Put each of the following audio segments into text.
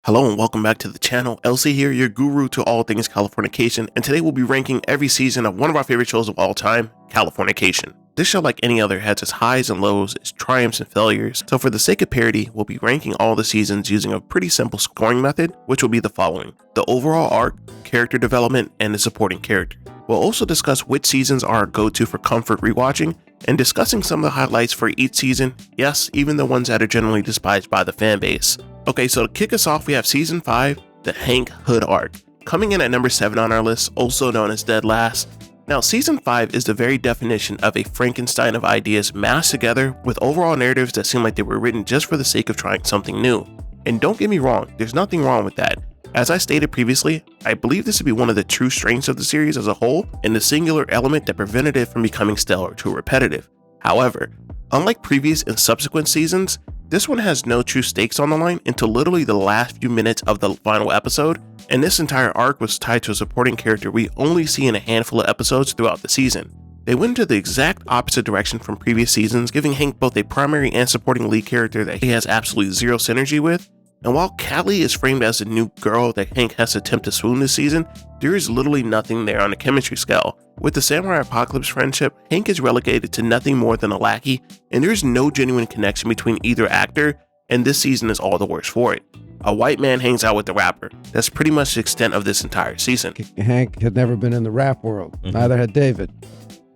Hello and welcome back to the channel. LC here, your guru to all things Californication, and today we'll be ranking every season of one of our favorite shows of all time, Californication. This show, like any other, has its highs and lows, its triumphs and failures, so for the sake of parity, we'll be ranking all the seasons using a pretty simple scoring method, which will be the following: the overall arc, character development, and the supporting character. We'll also discuss which seasons are our go-to for comfort rewatching, and discussing some of the highlights for each season, yes, even the ones that are generally despised by the fan base. Okay, so to kick us off, we have Season 5, the Hank Hood arc, coming in at number 7 on our list, also known as Dead Last. Now, Season 5 is the very definition of a Frankenstein of ideas massed together with overall narratives that seem like they were written just for the sake of trying something new. And don't get me wrong, there's nothing wrong with that. As I stated previously, I believe this to be one of the true strengths of the series as a whole, and the singular element that prevented it from becoming stale or too repetitive. However, unlike previous and subsequent seasons, this one has no true stakes on the line until literally the last few minutes of the final episode, and this entire arc was tied to a supporting character we only see in a handful of episodes throughout the season. They went into the exact opposite direction from previous seasons, giving Hank both a primary and supporting lead character that he has absolutely zero synergy with. And while Callie is framed as the new girl that Hank has to attempt to swoon this season, there is literally nothing there on the chemistry scale. With the Samurai Apocalypse friendship, Hank is relegated to nothing more than a lackey, and there is no genuine connection between either actor, and this season is all the worse for it. A white man hangs out with the rapper. That's pretty much the extent of this entire season. Hank had never been in the rap world. Neither had David.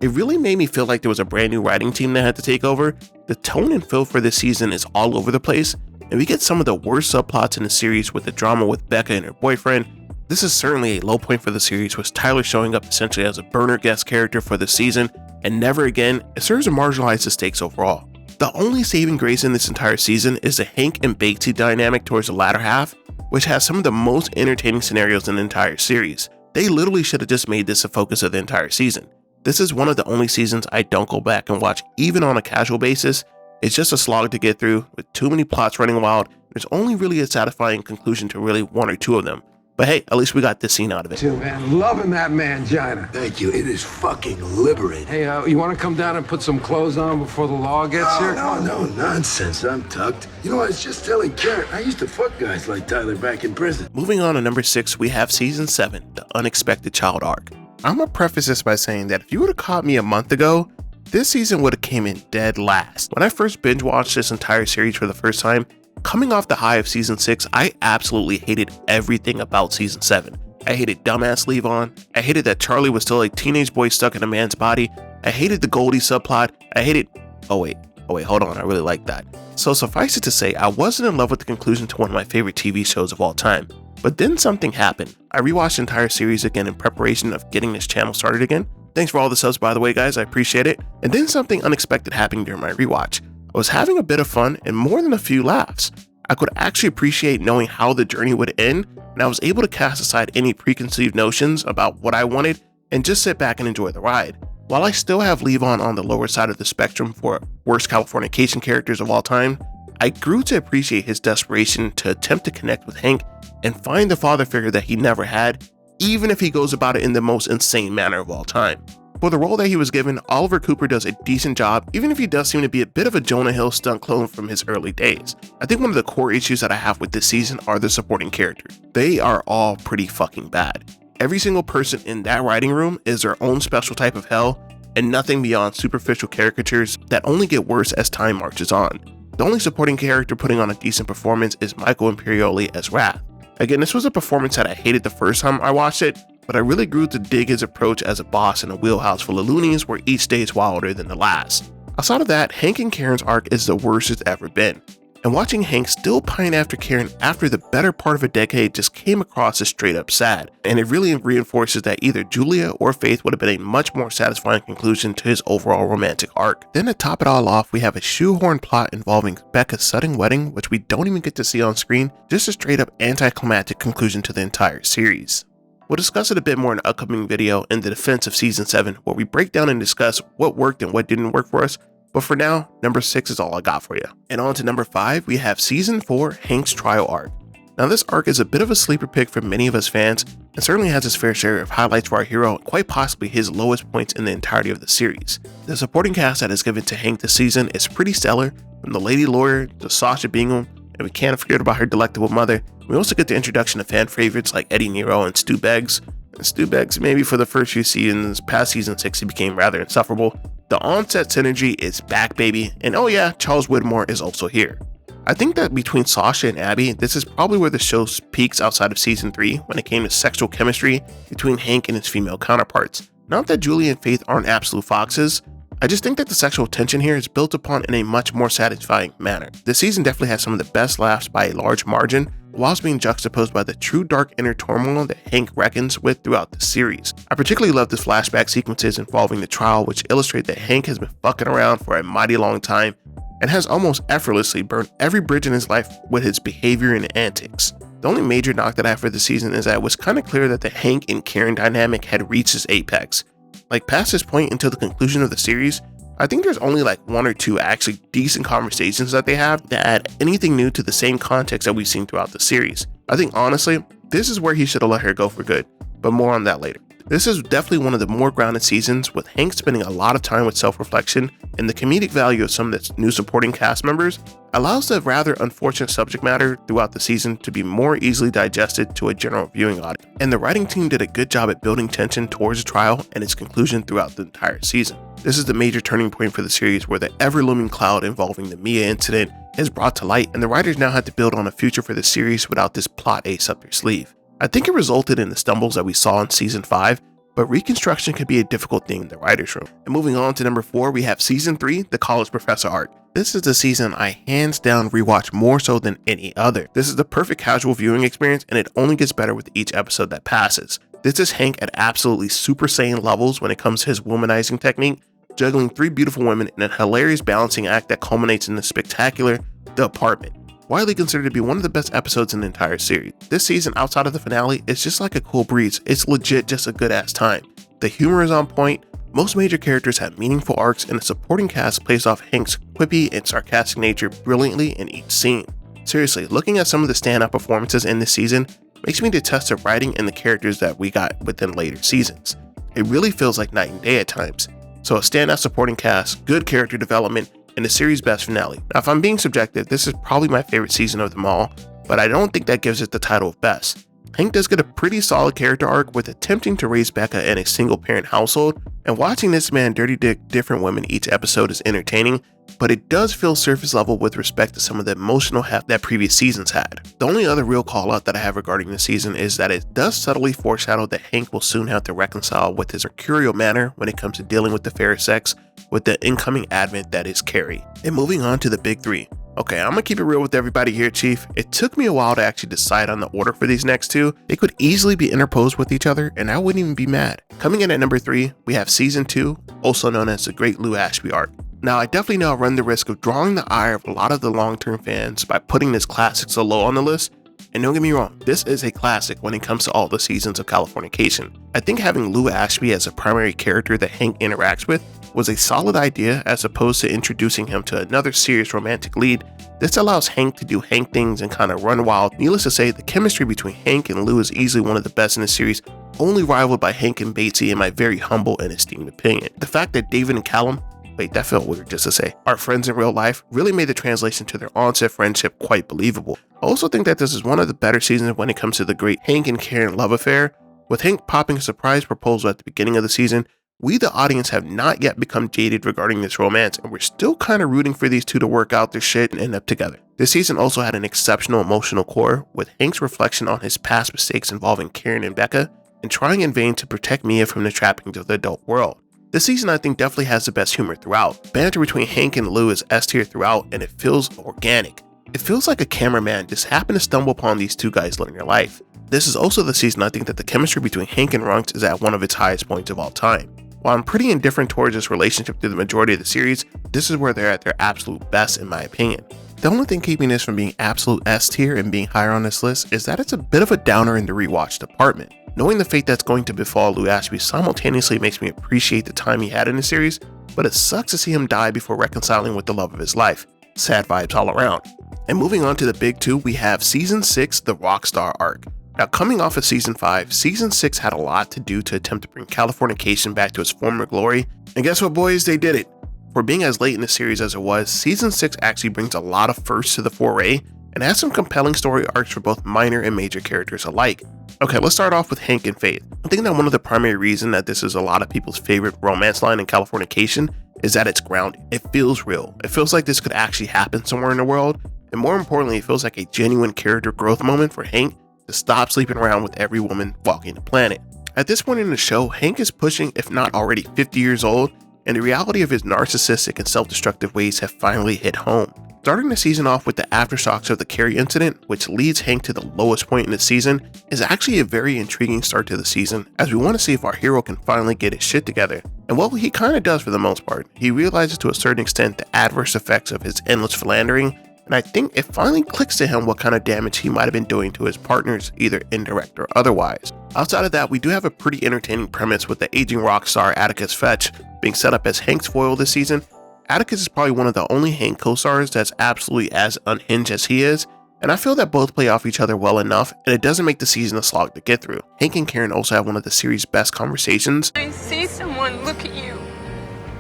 It really made me feel like there was a brand new writing team that had to take over. The tone and feel for this season is all over the place, and we get some of the worst subplots in the series with the drama with Becca and her boyfriend. This is certainly a low point for the series, with Tyler showing up essentially as a burner guest character for the season, and never again, it serves to marginalize the stakes overall. The only saving grace in this entire season is the Hank and Batesy dynamic towards the latter half, which has some of the most entertaining scenarios in the entire series. They literally should have just made this a focus of the entire season. This is one of the only seasons I don't go back and watch even on a casual basis. It's just a slog to get through, with too many plots running wild. There's only really a satisfying conclusion to really one or two of them. But hey, at least we got this scene out of it. Too, man. Loving that mangina. Thank you. It is fucking liberating. Hey, you want to come down and put some clothes on before the law gets here? No nonsense. I'm tucked. You know, I was just telling Karen, I used to fuck guys like Tyler back in prison. Moving on to number 6, we have Season 7, the Unexpected Child arc. I'm gonna preface this by saying that if you would have caught me a month ago, this season would have came in dead last. When I first binge watched this entire series for the first time, coming off the high of Season 6, I absolutely hated everything about Season 7. I hated dumbass Levon. I hated that Charlie was still a teenage boy stuck in a man's body. I hated the Goldie subplot. I hated... Oh wait, hold on, I really like that. So suffice it to say, I wasn't in love with the conclusion to one of my favorite TV shows of all time. But then something happened. I rewatched the entire series again in preparation of getting this channel started again. Thanks for all the subs, by the way, guys, I appreciate it. And then something unexpected happened during my rewatch. I was having a bit of fun and more than a few laughs. I could actually appreciate knowing how the journey would end, and I was able to cast aside any preconceived notions about what I wanted and just sit back and enjoy the ride. While I still have Levon on the lower side of the spectrum for worst Californication characters of all time, I grew to appreciate his desperation to attempt to connect with Hank and find the father figure that he never had, even if he goes about it in the most insane manner of all time. For the role that he was given, Oliver Cooper does a decent job, even if he does seem to be a bit of a Jonah Hill stunt clone from his early days. I think one of the core issues that I have with this season are the supporting characters. They are all pretty fucking bad. Every single person in that writing room is their own special type of hell, and nothing beyond superficial caricatures that only get worse as time marches on. The only supporting character putting on a decent performance is Michael Imperioli as Wrath. Again, this was a performance that I hated the first time I watched it, but I really grew to dig his approach as a boss in a wheelhouse full of loonies where each day is wilder than the last. Outside of that, Hank and Karen's arc is the worst it's ever been, and watching Hank still pine after Karen after the better part of a decade just came across as straight up sad, and it really reinforces that either Julia or Faith would have been a much more satisfying conclusion to his overall romantic arc. Then to top it all off, we have a shoehorn plot involving Becca's sudden wedding, which we don't even get to see on screen, just a straight up anticlimactic conclusion to the entire series. We'll discuss it a bit more in an upcoming video in the defense of Season 7, where we break down and discuss what worked and what didn't work for us, but for now, number 6 is all I got for you. And on to number 5, we have Season 4, Hank's Trial arc. Now this arc is a bit of a sleeper pick for many of us fans, and certainly has its fair share of highlights for our hero, and quite possibly his lowest points in the entirety of the series. The supporting cast that is given to Hank this season is pretty stellar, from the lady lawyer to Sasha Bingham, and we can't forget about her delectable mother. We also get the introduction of fan favorites like Eddie Nero and Stu Beggs. And Stu Beggs, maybe for the first few seasons, past season 6 he became rather insufferable. The on-set synergy is back, baby, and oh yeah, Charles Whitmore is also here. I think that between Sasha and Abby, this is probably where the show peaks outside of season 3 when it came to sexual chemistry between Hank and his female counterparts. Not that Julie and Faith aren't absolute foxes, I just think that the sexual tension here is built upon in a much more satisfying manner. This season definitely has some of the best laughs by a large margin, whilst being juxtaposed by the true dark inner turmoil that Hank reckons with throughout the series. I particularly love the flashback sequences involving the trial, which illustrate that Hank has been fucking around for a mighty long time and has almost effortlessly burned every bridge in his life with his behavior and antics. The only major knock that I have for the season is that it was kind of clear that the Hank and Karen dynamic had reached its apex. Like past this point until the conclusion of the series, I think there's only like 1 or 2 actually decent conversations that they have that add anything new to the same context that we've seen throughout the series. I think honestly, this is where he should have let her go for good, but more on that later. This is definitely one of the more grounded seasons, with Hank spending a lot of time with self-reflection, and the comedic value of some of the new supporting cast members allows the rather unfortunate subject matter throughout the season to be more easily digested to a general viewing audience. And the writing team did a good job at building tension towards the trial and its conclusion throughout the entire season. This is the major turning point for the series, where the ever-looming cloud involving the Mia incident is brought to light, and the writers now had to build on a future for the series without this plot ace up their sleeve. I think it resulted in the stumbles that we saw in season 5, but reconstruction can be a difficult thing in the writer's room. And moving on to number 4, we have season 3, the college professor arc. This is the season I hands down rewatch more so than any other. This is the perfect casual viewing experience, and it only gets better with each episode that passes. This is Hank at absolutely Super Saiyan levels when it comes to his womanizing technique, juggling 3 beautiful women in a hilarious balancing act that culminates in the spectacular The Apartment. Widely considered to be one of the best episodes in the entire series. This season, outside of the finale, is just like a cool breeze. It's legit just a good ass time. The humor is on point, most major characters have meaningful arcs, and the supporting cast plays off Hank's quippy and sarcastic nature brilliantly in each scene. Seriously, looking at some of the standout performances in this season makes me detest the writing and the characters that we got within later seasons. It really feels like night and day at times. So a standout supporting cast, good character development, and the series' best finale. Now, if I'm being subjective, this is probably my favorite season of them all, but I don't think that gives it the title of best. Hank does get a pretty solid character arc with attempting to raise Becca in a single-parent household, and watching this man dirty dick different women each episode is entertaining, but it does feel surface level with respect to some of the emotional heft that previous seasons had. The only other real call out that I have regarding this season is that it does subtly foreshadow that Hank will soon have to reconcile with his mercurial manner when it comes to dealing with the fair sex with the incoming advent that is Carrie. And moving on to the big 3. Okay, I'm gonna keep it real with everybody here, Chief. It took me a while to actually decide on the order for these next 2. They could easily be interposed with each other, and I wouldn't even be mad. Coming in at number 3, we have season 2, also known as the Great Lou Ashby arc. Now, I definitely know I run the risk of drawing the ire of a lot of the long-term fans by putting this classic so low on the list, and don't get me wrong, this is a classic when it comes to all the seasons of Californication. I think having Lou Ashby as a primary character that Hank interacts with was a solid idea, as opposed to introducing him to another serious romantic lead. This allows Hank to do Hank things and kind of run wild. Needless to say, the chemistry between Hank and Lou is easily one of the best in the series, only rivaled by Hank and Batesy in my very humble and esteemed opinion. The fact that David and Callum, wait, that felt weird just to say, are friends in real life really made the translation to their on-set friendship quite believable. I also think that this is one of the better seasons when it comes to the great Hank and Karen love affair. With Hank popping a surprise proposal at the beginning of the season, we the audience have not yet become jaded regarding this romance, and we're still kind of rooting for these 2 to work out their shit and end up together. This season also had an exceptional emotional core, with Hank's reflection on his past mistakes involving Karen and Becca, and trying in vain to protect Mia from the trappings of the adult world. This season I think definitely has the best humor throughout. Banter between Hank and Lou is S tier throughout, and it feels organic. It feels like a cameraman just happened to stumble upon these 2 guys living their life. This is also the season I think that the chemistry between Hank and Runks is at one of its highest points of all time. While I'm pretty indifferent towards this relationship through the majority of the series, this is where they're at their absolute best in my opinion. The only thing keeping this from being absolute S tier and being higher on this list is that it's a bit of a downer in the rewatch department. Knowing the fate that's going to befall Lou Ashby simultaneously makes me appreciate the time he had in the series, but it sucks to see him die before reconciling with the love of his life. Sad vibes all around. And moving on to the big 2, we have season 6, the ROCKSTAR arc. Now, coming off of season 5, season 6 had a lot to do to attempt to bring Californication back to its former glory, and guess what, boys, they did it. For being as late in the series as it was, season 6 actually brings a lot of firsts to the foray, and has some compelling story arcs for both minor and major characters alike. Okay, let's start off with Hank and Faith. I think that one of the primary reasons that this is a lot of people's favorite romance line in Californication is that it's grounded. It feels real. It feels like this could actually happen somewhere in the world, and more importantly, it feels like a genuine character growth moment for Hank to stop sleeping around with every woman walking the planet. At this point in the show, Hank is pushing, if not already 50 years old, and the reality of his narcissistic and self-destructive ways have finally hit home. Starting the season off with the aftershocks of the Carrie incident, which leads Hank to the lowest point in the season, is actually a very intriguing start to the season, as we want to see if our hero can finally get his shit together. And well, he kinda does for the most part. He realizes to a certain extent the adverse effects of his endless philandering, and I think it finally clicks to him what kind of damage he might have been doing to his partners, either indirect or otherwise. Outside of that, we do have a pretty entertaining premise with the aging rock star Atticus Fetch being set up as Hank's foil this season. Atticus is probably one of the only Hank co-stars that's absolutely as unhinged as he is, and I feel that both play off each other well enough, and it doesn't make the season a slog to get through. Hank and Karen also have one of the series' best conversations. I see someone look at you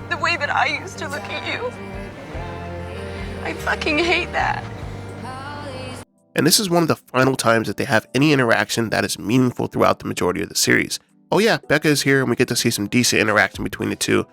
the way that I used to look at you. I fucking hate that. And this is one of the final times that they have any interaction that is meaningful throughout the majority of the series. Oh yeah, Becca is here and we get to see some decent interaction between the two,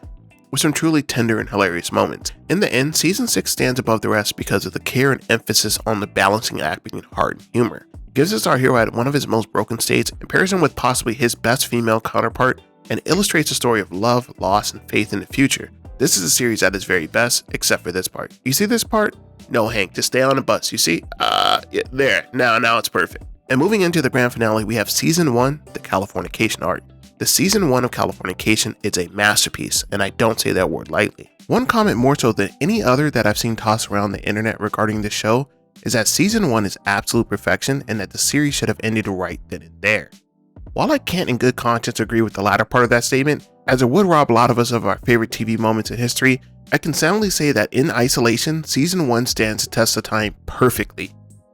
with some truly tender and hilarious moments. In the end, season 6 stands above the rest because of the care and emphasis on the balancing act between heart and humor. It gives us our hero at one of his most broken states, and pairs him with possibly his best female counterpart, and illustrates a story of love, loss, and faith in the future. This is a series at its very best, except for this part. You see this part? No, Hank, just stay on the bus, you see? Yeah, there, now it's perfect. And moving into the grand finale, we have season 1, the Californication arc. The season 1 of Californication is a masterpiece, and I don't say that word lightly. One comment more so than any other that I've seen tossed around the internet regarding this show is that season 1 is absolute perfection and that the series should have ended right then and there. While I can't in good conscience agree with the latter part of that statement, as it would rob a lot of us of our favorite TV moments in history, I can soundly say that in isolation, season 1 stands the test of time perfectly.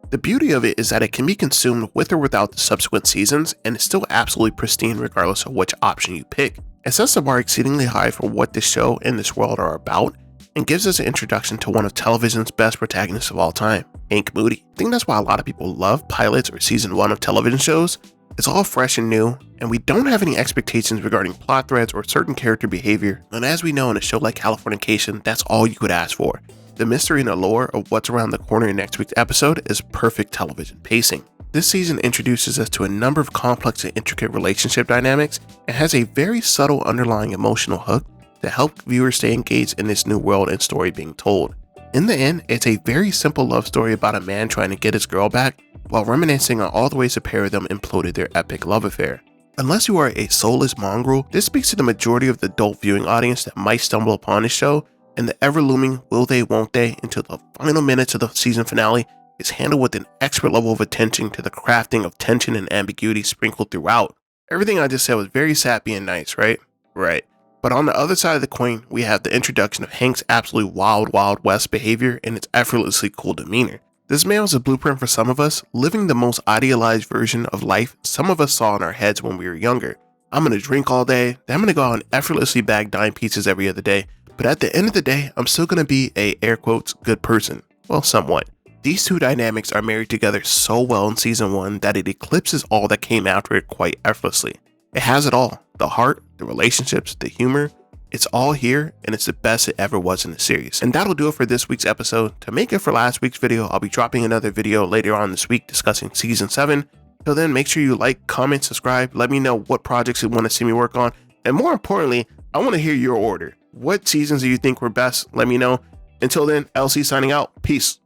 The beauty of it is that it can be consumed with or without the subsequent seasons, and it's still absolutely pristine regardless of which option you pick. It sets the bar exceedingly high for what this show and this world are about, and gives us an introduction to one of television's best protagonists of all time, Hank Moody. I think that's why a lot of people love pilots or season 1 of television shows. It's all fresh and new, and we don't have any expectations regarding plot threads or certain character behavior, and as we know in a show like Californication, that's all you could ask for. The mystery and allure of what's around the corner in next week's episode is perfect television pacing. This season introduces us to a number of complex and intricate relationship dynamics, and has a very subtle underlying emotional hook to help viewers stay engaged in this new world and story being told. In the end, it's a very simple love story about a man trying to get his girl back, while reminiscing on all the ways the pair of them imploded their epic love affair. Unless you are a soulless mongrel, this speaks to the majority of the adult viewing audience that might stumble upon this show, and the ever-looming will they won't they until the final minutes of the season finale is handled with an expert level of attention to the crafting of tension and ambiguity sprinkled throughout. Everything I just said was very sappy and nice, right? Right. But on the other side of the coin, we have the introduction of Hank's absolute wild west behavior and its effortlessly cool demeanor. This man was a blueprint for some of us, living the most idealized version of life some of us saw in our heads when we were younger. I'm gonna drink all day, then I'm gonna go out and effortlessly bag dime pizzas every other day, but at the end of the day, I'm still gonna be a, air quotes, good person. Well, somewhat. These two dynamics are married together so well in season 1 that it eclipses all that came after it quite effortlessly. It has it all. The heart, the relationships, the humor. It's all here, and it's the best it ever was in the series. And that'll do it for this week's episode. To make it for last week's video, I'll be dropping another video later on this week discussing season 7. Till then, make sure you like, comment, subscribe, let me know what projects you want to see me work on, and more importantly, I want to hear your order. What seasons do you think were best? Let me know. Until then, LC signing out. Peace.